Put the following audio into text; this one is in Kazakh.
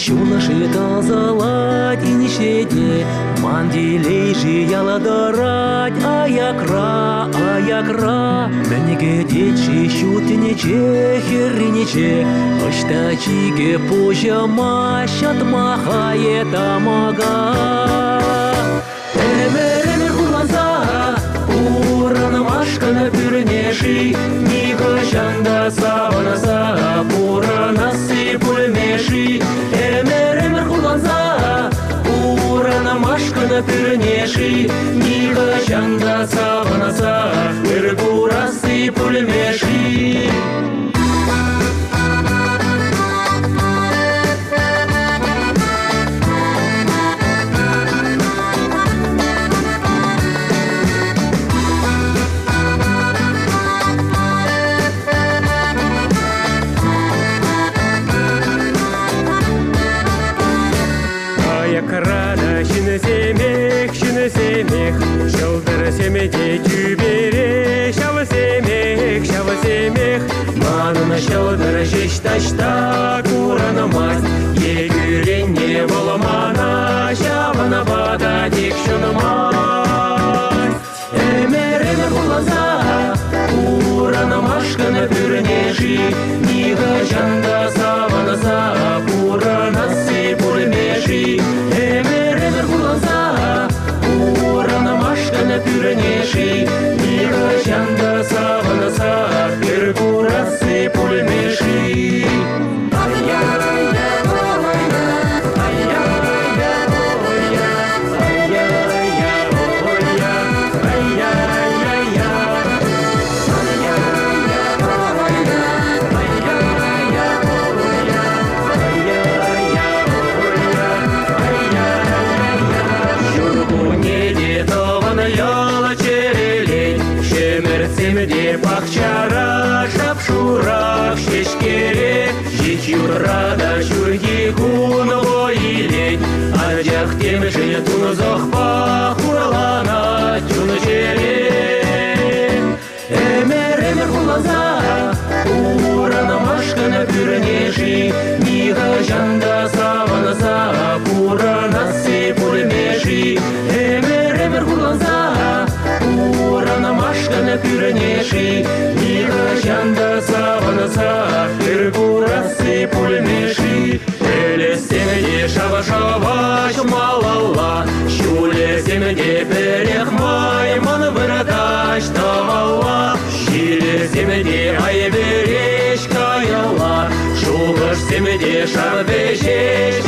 Шулаши тазалать и нищете, мандилейши яладорать, аякра, аякра. Менеге дечи щутинече, херринече, оштачиге пожама, щатмахае тамага. Эмер хуланса, урана машкана пюрнеши, нига шанда саванаса, пуранасы пульмеши. Эмер хуланса, урана машкана пюрнеши, нига шанда саванаса, пурасы пульмеши. Крана шыны семех, шылдыр семеде тюбере, шавы семех, манына шылдыр шешташта курана мать, егюренне боламана, шавана бада тек шынымай. Эмер хуланса, курана машкана пюрнеши, нига жанда саванаса, пуранасы пульмеши. Эмер хуланса, урана машкана пюрнеши, нига жанда саванаса, пурасы пульмеши. Семде пахчара, шапшурах, шешкере, жич юрада, шурги куно илей, адях темже тунзох пахурлана, тюнчере. Эмер хуланса, урана машкана пюрнеши, нига жанда саванаса, пуранасы пульмеши. Эмер хуланса, урана машкана пюрнеши, нига жанда саванаса, пурасы пульмеши. Элесемде шава-шава шмалала, щулесемде перехмай, ман вырадаш тавала. Щилесемде ай береш каяла, шугаш семде шабешеш,